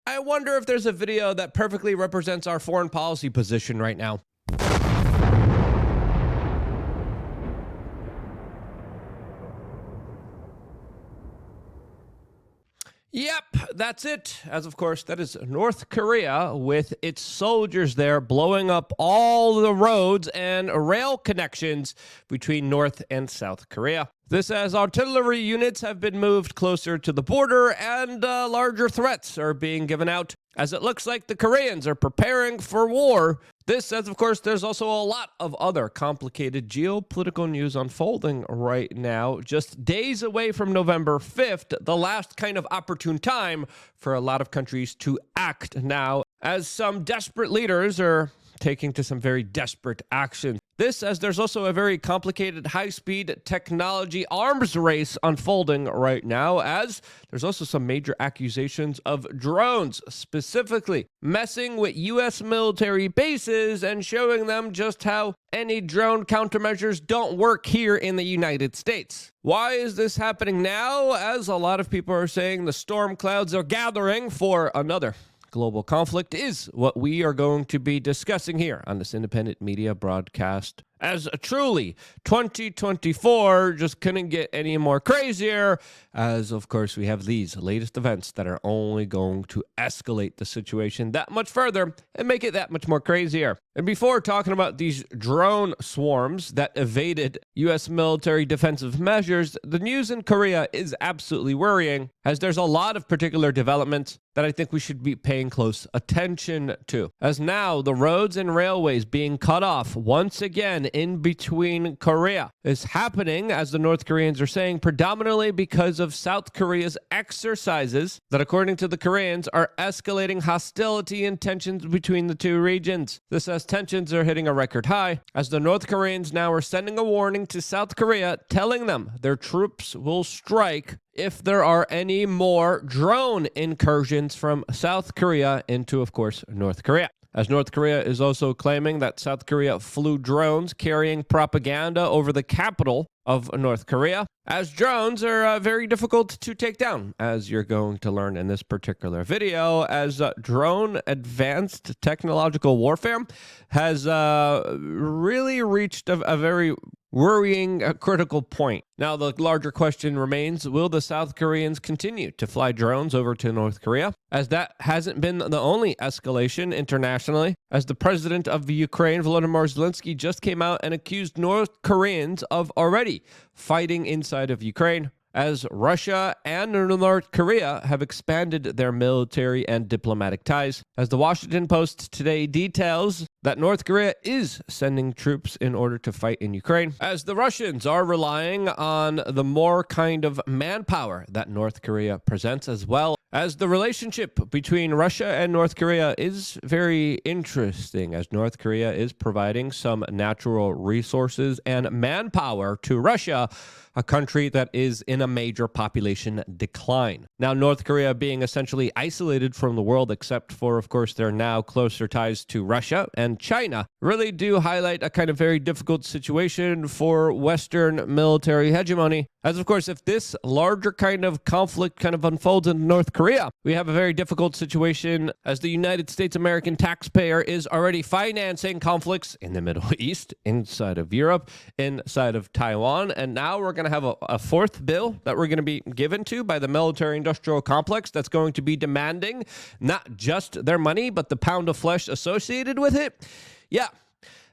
I wonder if there's a video that perfectly represents our foreign policy position right now. Yep, that's it. As of course, that is North Korea with its soldiers there blowing up all the roads and rail connections between North and South Korea. This as artillery units have been moved closer to the border and larger threats are being given out as it looks like the Koreans are preparing for war. This as, of course, there's also a lot of other complicated geopolitical news unfolding right now, just days away from November 5th, the last kind of opportune time for a lot of countries to act now, as some desperate leaders are taking to some very desperate action. This as there's also a very complicated high-speed technology arms race unfolding right now, as there's also some major accusations of drones specifically messing with U.S. military bases and showing them just how any drone countermeasures don't work here in the United States. Why is this happening now? As a lot of people are saying, the storm clouds are gathering for another global conflict is what we are going to be discussing here on this independent media broadcast. As truly 2024 just couldn't get any more crazier, as of course we have these latest events that are only going to escalate the situation that much further and make it that much more crazier. And before talking about these drone swarms that evaded U.S. military defensive measures, the news in Korea is absolutely worrying, as there's a lot of particular developments that I think we should be paying close attention to. As now the roads and railways being cut off once again in between Korea is happening, as the North Koreans are saying, predominantly because of South Korea's exercises that, according to the Koreans, are escalating hostility and tensions between the two regions. This as tensions are hitting a record high, as the North Koreans now are sending a warning to South Korea, telling them their troops will strike if there are any more drone incursions from South Korea into, of course, North Korea. As North Korea is also claiming that South Korea flew drones carrying propaganda over the capital of North Korea, as drones are very difficult to take down, as you're going to learn in this particular video, as drone advanced technological warfare has really reached a very worrying critical point. Now, the larger question remains, will the South Koreans continue to fly drones over to North Korea? As that hasn't been the only escalation internationally, as the president of Ukraine, Volodymyr Zelensky, just came out and accused North Koreans of already fighting inside of Ukraine, as Russia and North Korea have expanded their military and diplomatic ties. As the Washington Post today details that North Korea is sending troops in order to fight in Ukraine, as the Russians are relying on the more kind of manpower that North Korea presents, as well as the relationship between Russia and North Korea is very interesting, as North Korea is providing some natural resources and manpower to Russia, a country that is in a major population decline. Now, North Korea being essentially isolated from the world, except for, of course, their now closer ties to Russia and China, really do highlight a kind of very difficult situation for Western military hegemony. As, of course, if this larger kind of conflict kind of unfolds in North Korea, we have a very difficult situation, as the United States American taxpayer is already financing conflicts in the Middle East, inside of Europe, inside of Taiwan, and now we're going to have a fourth bill that we're going to be given to by the military-industrial complex that's going to be demanding not just their money, but the pound of flesh associated with it. Yeah.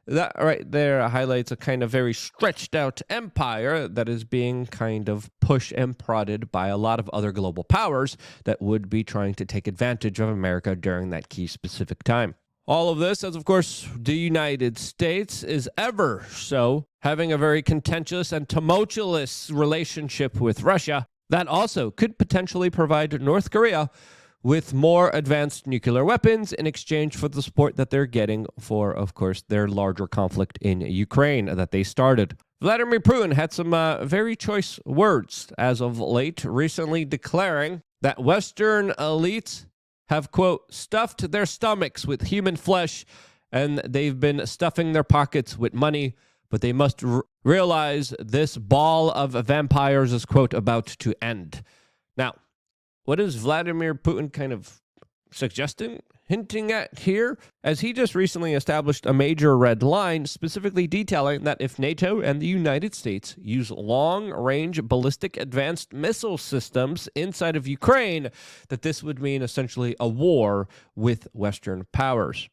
That right there highlights a kind of very stretched out empire that is being kind of pushed and prodded by a lot of other global powers that would be trying to take advantage of America during that key specific time. All of this, as of course the United States is ever so having a very contentious and tumultuous relationship with Russia that also could potentially provide North Korea with more advanced nuclear weapons in exchange for the support that they're getting for, of course, their larger conflict in Ukraine that they started. Vladimir Putin had some very choice words as of late, recently declaring that Western elites have, quote, stuffed their stomachs with human flesh and they've been stuffing their pockets with money, but they must realize this ball of vampires is, quote, about to end. Now, what is Vladimir Putin kind of hinting at here, as he just recently established a major red line, specifically detailing that if NATO and the United States use long-range ballistic advanced missile systems inside of Ukraine, that this would mean essentially a war with Western powers.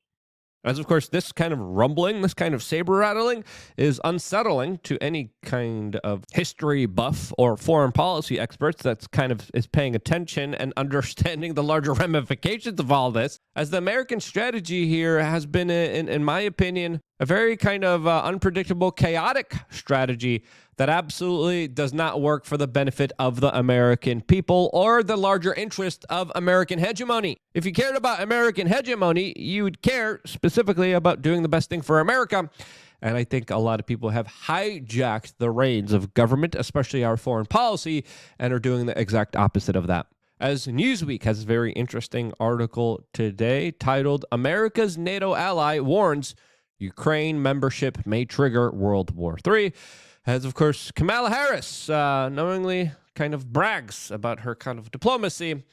As, of course, this kind of rumbling, this kind of saber-rattling is unsettling to any kind of history buff or foreign policy experts that's kind of is paying attention and understanding the larger ramifications of all this, as the American strategy here has been, in my opinion, a very kind of unpredictable, chaotic strategy that absolutely does not work for the benefit of the American people or the larger interest of American hegemony. If you cared about American hegemony, you would care specifically about doing the best thing for America. And I think a lot of people have hijacked the reins of government, especially our foreign policy, and are doing the exact opposite of that. As Newsweek has a very interesting article today titled, "America's NATO Ally Warns Ukraine Membership May Trigger World War III." As, of course, Kamala Harris knowingly kind of brags about her kind of diplomacy,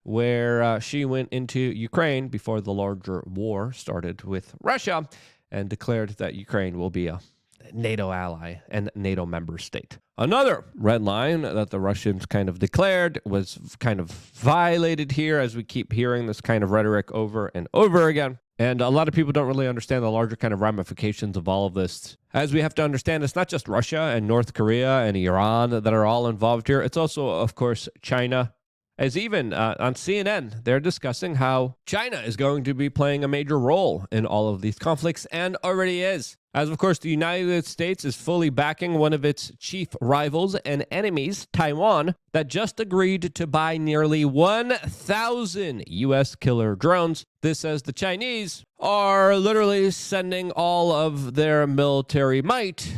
where she went into Ukraine before the larger war started with Russia and declared that Ukraine will be a NATO ally and NATO member state. Another red line that the Russians kind of declared was kind of violated here, as we keep hearing this kind of rhetoric over and over again. And a lot of people don't really understand the larger kind of ramifications of all of this. As we have to understand, it's not just Russia and North Korea and Iran that are all involved here. It's also, of course, China. As even on CNN, they're discussing how China is going to be playing a major role in all of these conflicts, and already is. As, of course, the United States is fully backing one of its chief rivals and enemies, Taiwan, that just agreed to buy nearly 1,000 U.S. killer drones. This as the Chinese are literally sending all of their military might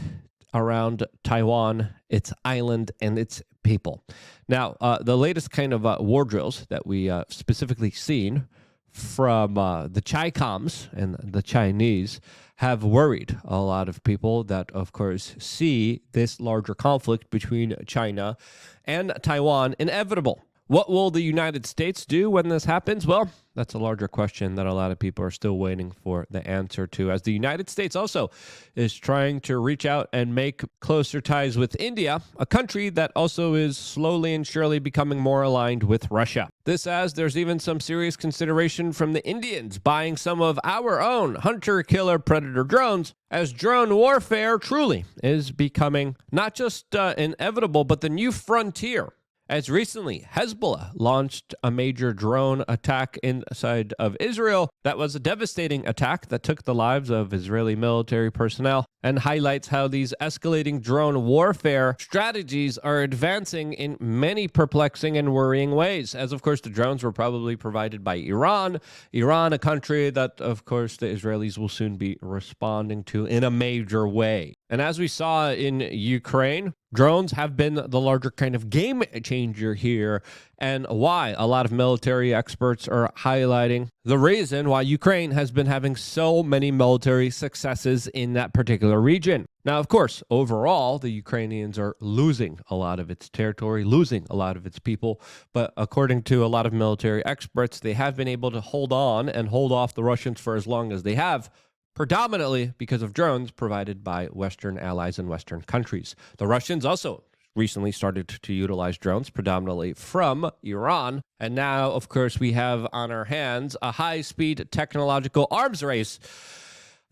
around Taiwan, its island, and its people. Now, the latest kind of war drills that we specifically seen from the Chi-Coms and the Chinese have worried a lot of people that, of course, see this larger conflict between China and Taiwan inevitable. What will the United States do when this happens? Well, that's a larger question that a lot of people are still waiting for the answer to, as the United States also is trying to reach out and make closer ties with India, a country that also is slowly and surely becoming more aligned with Russia. This as there's even some serious consideration from the Indians buying some of our own hunter-killer predator drones, as drone warfare truly is becoming not just inevitable, but the new frontier. As recently, Hezbollah launched a major drone attack inside of Israel that was a devastating attack that took the lives of Israeli military personnel, and highlights how these escalating drone warfare strategies are advancing in many perplexing and worrying ways. As, of course, the drones were probably provided by Iran, a country that, of course, the Israelis will soon be responding to in a major way. And as we saw in Ukraine, drones have been the larger kind of game changer here, and why a lot of military experts are highlighting the reason why Ukraine has been having so many military successes in that particular region. Now, of course, overall, the Ukrainians are losing a lot of its territory, losing a lot of its people, but according to a lot of military experts, they have been able to hold on and hold off the Russians for as long as they have, predominantly because of drones provided by Western allies and Western countries. The Russians also recently started to utilize drones predominantly from Iran. And now, of course, we have on our hands a high-speed technological arms race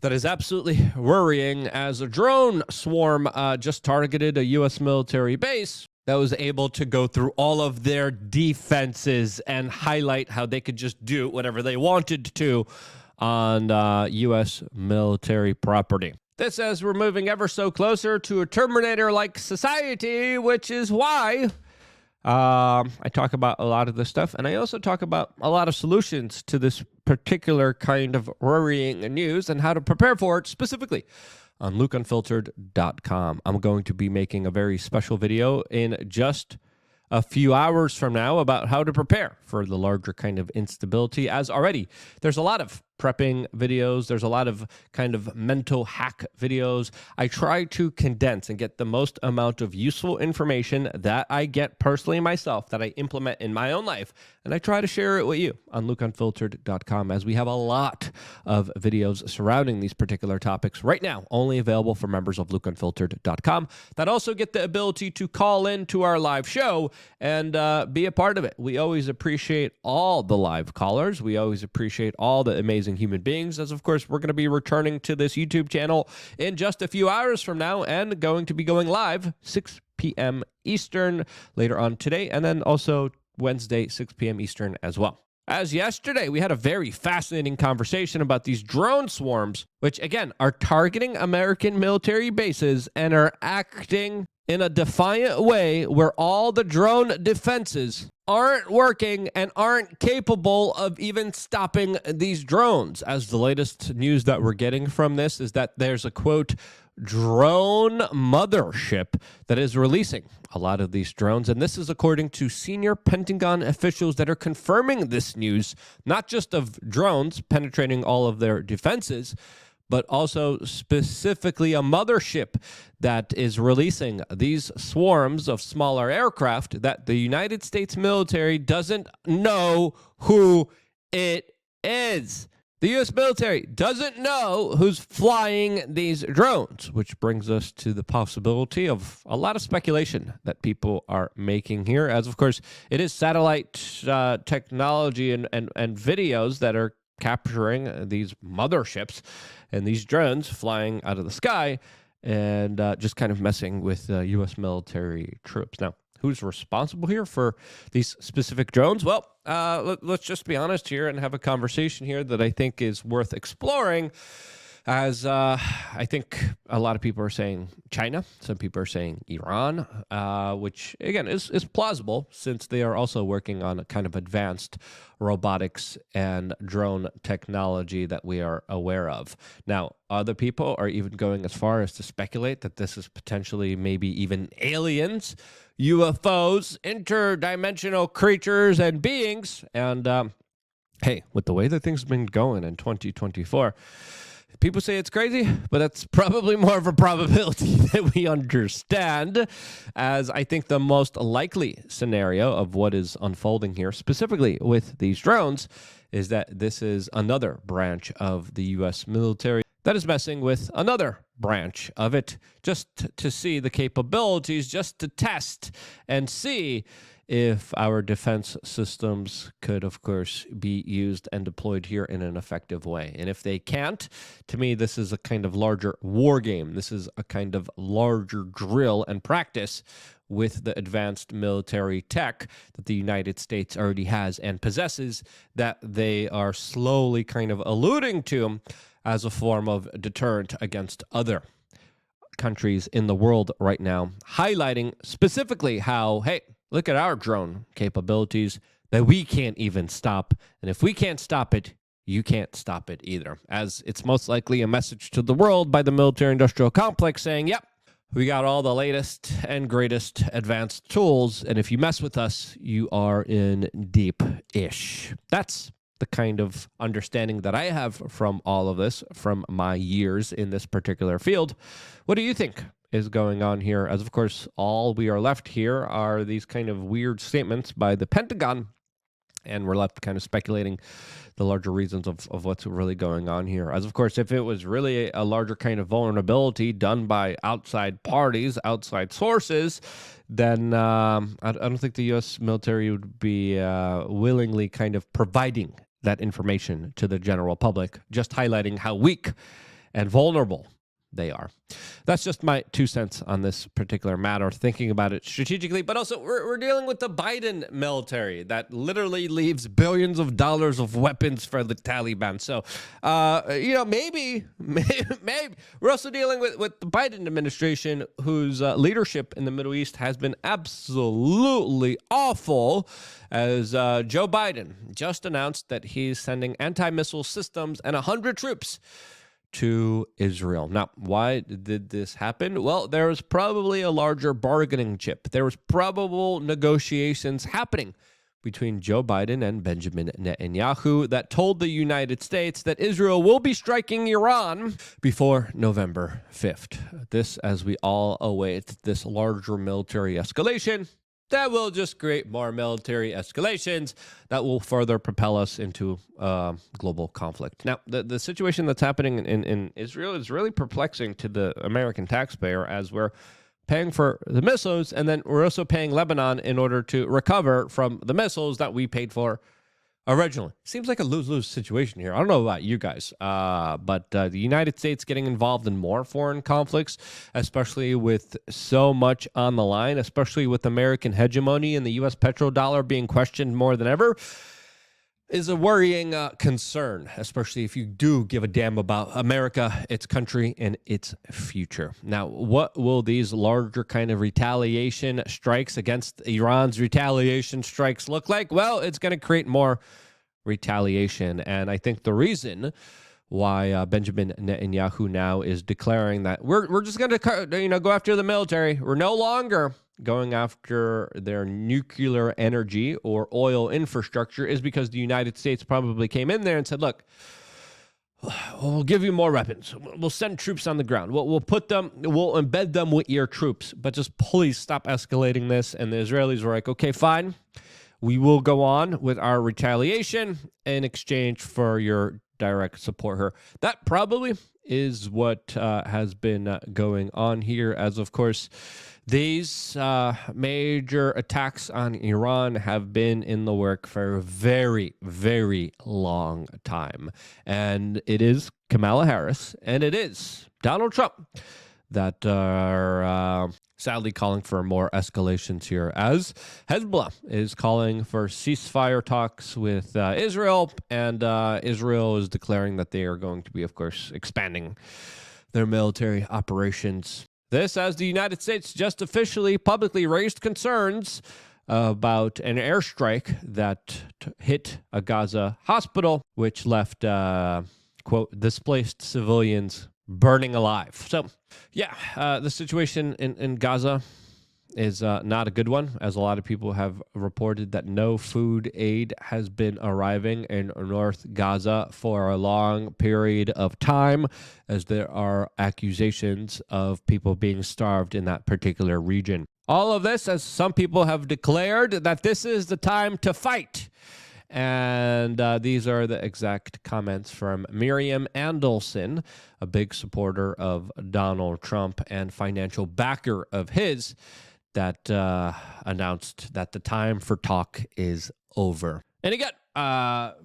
that is absolutely worrying, as a drone swarm just targeted a U.S. military base that was able to go through all of their defenses and highlight how they could just do whatever they wanted to on U.S. military property. This as we're moving ever so closer to a Terminator-like society, which is why I talk about a lot of this stuff, and I also talk about a lot of solutions to this particular kind of worrying news and how to prepare for it, specifically on lukeunfiltered.com. I'm going to be making a very special video in just a few hours from now about how to prepare for the larger kind of instability, as already there's a lot of prepping videos. There's a lot of kind of mental hack videos. I try to condense and get the most amount of useful information that I get personally myself, that I implement in my own life, and I try to share it with you on lukeunfiltered.com, as we have a lot of videos surrounding these particular topics right now, only available for members of lukeunfiltered.com, that also get the ability to call in to our live show and be a part of it. We always appreciate all the live callers. We always appreciate all the amazing human beings, as of course we're going to be returning to this YouTube channel in just a few hours from now and going to be going live 6 p.m. Eastern later on today, and then also Wednesday 6 p.m. Eastern as well. As yesterday, we had a very fascinating conversation about these drone swarms, which again are targeting American military bases and are acting in a defiant way where all the drone defenses aren't working and aren't capable of even stopping these drones. As the latest news that we're getting from this is that there's a, quote, drone mothership that is releasing a lot of these drones. And this is according to senior Pentagon officials that are confirming this news, not just of drones penetrating all of their defenses, but also specifically a mothership that is releasing these swarms of smaller aircraft that the United States military doesn't know who it is. The U.S. military doesn't know who's flying these drones, which brings us to the possibility of a lot of speculation that people are making here, as of course it is satellite technology and videos that are capturing these motherships and these drones flying out of the sky and just kind of messing with U.S. military troops. Now, who's responsible here for these specific drones? Well, let's just be honest here and have a conversation here that I think is worth exploring, as I think a lot of people are saying China, some people are saying Iran, which again is plausible since they are also working on a kind of advanced robotics and drone technology that we are aware of. Now, other people are even going as far as to speculate that this is potentially maybe even aliens, UFOs, interdimensional creatures and beings. And hey, with the way that things have been going in 2024, people say it's crazy, but that's probably more of a probability that we understand, as I think the most likely scenario of what is unfolding here, specifically with these drones, is that this is another branch of the U.S. military that is messing with another branch of it, just to see the capabilities, just to test and see if our defense systems could, of course, be used and deployed here in an effective way. And if they can't, to me, this is a kind of larger war game. This is a kind of larger drill and practice with the advanced military tech that the United States already has and possesses, that they are slowly kind of alluding to as a form of deterrent against other countries in the world right now, highlighting specifically how, hey, look at our drone capabilities that we can't even stop. And if we can't stop it, you can't stop it either. As it's most likely a message to the world by the military-industrial complex saying, yep, we got all the latest and greatest advanced tools, and if you mess with us, you are in deep-ish. That's the kind of understanding that I have from all of this, from my years in this particular field. What do you think is going on here? As of course, all we are left here are these kind of weird statements by the Pentagon, and we're left kind of speculating the larger reasons of what's really going on here. As of course, if it was really a larger kind of vulnerability done by outside parties, outside sources, then I don't think the U.S. military would be willingly kind of providing that information to the general public, just highlighting how weak and vulnerable they are. That's just my 2 cents on this particular matter, thinking about it strategically. But also, we're dealing with the Biden military that literally leaves billions of dollars of weapons for the Taliban. So, maybe we're also dealing with the Biden administration, whose leadership in the Middle East has been absolutely awful, as Joe Biden just announced that he's sending anti-missile systems and 100 troops to Israel. Now, why did this happen? Well, there was probably a larger bargaining chip. There was probable negotiations happening between Joe Biden and Benjamin Netanyahu that told the United States that Israel will be striking Iran before November 5th. This, as we all await this larger military escalation that will just create more military escalations that will further propel us into global conflict. Now, the situation that's happening in Israel is really perplexing to the American taxpayer, as we're paying for the missiles, and then we're also paying Lebanon in order to recover from the missiles that we paid for originally. Seems like a lose-lose situation here. I don't know about you guys, but the United States getting involved in more foreign conflicts, especially with so much on the line, especially with American hegemony and the U.S. petrodollar being questioned more than ever, is a worrying concern, especially if you do give a damn about America, its country, and its future. Now, what will these larger kind of retaliation strikes against Iran's retaliation strikes look like? Well, it's going to create more retaliation. And I think the reason why Benjamin Netanyahu now is declaring that we're just going to go after the military. We're no longer going after their nuclear energy or oil infrastructure is because the United States probably came in there and said, look, we'll give you more weapons. We'll send troops on the ground. We'll embed them with your troops, but just please stop escalating this. And the Israelis were like, okay, fine. We will go on with our retaliation in exchange for your direct support here. That probably is what has been going on here, as of course these major attacks on Iran have been in the work for a very, very long time. And it is Kamala Harris and it is Donald Trump that are sadly calling for more escalations here, as Hezbollah is calling for ceasefire talks with Israel, and Israel is declaring that they are going to be, of course, expanding their military operations. This, as the United States just officially publicly raised concerns about an airstrike that hit a Gaza hospital, which left, quote, displaced civilians burning alive. So, yeah, the situation in Gaza is not a good one, as a lot of people have reported that no food aid has been arriving in North Gaza for a long period of time, as there are accusations of people being starved in that particular region. All of this, as some people have declared that this is the time to fight. And these are the exact comments from Miriam Andelson, a big supporter of Donald Trump and financial backer of his, that announced that the time for talk is over. And again,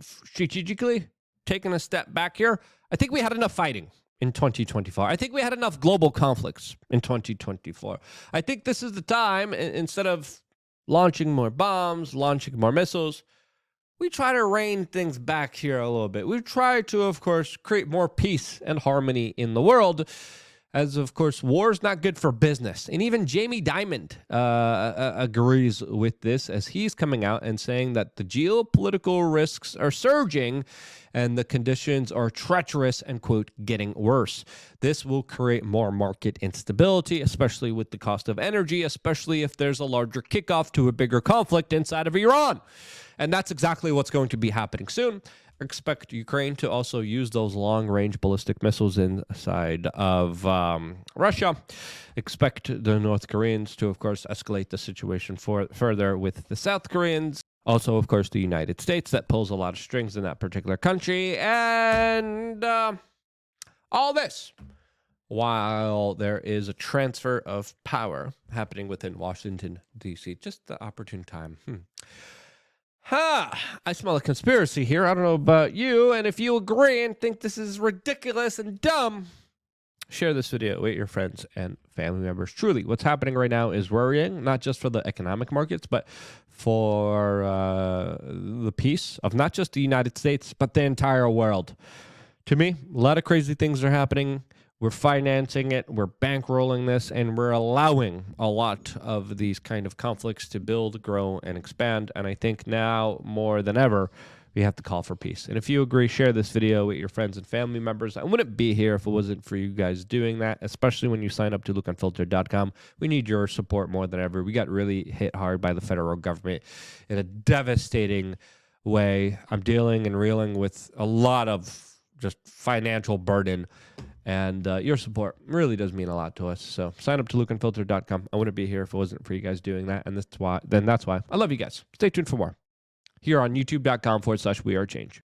strategically, taking a step back here, I think we had enough fighting in 2024. I think we had enough global conflicts in 2024. I think this is the time, instead of launching more bombs, launching more missiles, we try to rein things back here a little bit. We try to, of course, create more peace and harmony in the world, as, of course, war is not good for business. And even Jamie Dimon agrees with this, as he's coming out and saying that the geopolitical risks are surging and the conditions are treacherous and, quote, getting worse. This will create more market instability, especially with the cost of energy, especially if there's a larger kickoff to a bigger conflict inside of Iran. And that's exactly what's going to be happening soon. Expect Ukraine to also use those long-range ballistic missiles inside of Russia. Expect the North Koreans to, of course, escalate the situation further with the South Koreans. Also, of course, the United States, that pulls a lot of strings in that particular country. And all this while there is a transfer of power happening within Washington, D.C. Just the opportune time. I smell a conspiracy here. I don't know about you. And if you agree and think this is ridiculous and dumb, share this video with your friends and family members. Truly, what's happening right now is worrying, not just for the economic markets, but for the peace of not just the United States, but the entire world. To me, a lot of crazy things are happening. We're financing it, we're bankrolling this, and we're allowing a lot of these kind of conflicts to build, grow, and expand. And I think now more than ever, we have to call for peace. And if you agree, share this video with your friends and family members. I wouldn't be here if it wasn't for you guys doing that, especially when you sign up to lookunfiltered.com. We need your support more than ever. We got really hit hard by the federal government in a devastating way. I'm dealing and reeling with a lot of just financial burden, and your support really does mean a lot to us. So sign up to lookunfiltered.com. I wouldn't be here if it wasn't for you guys doing that, and that's why I love you guys. Stay tuned for more here on youtube.com/wearechange.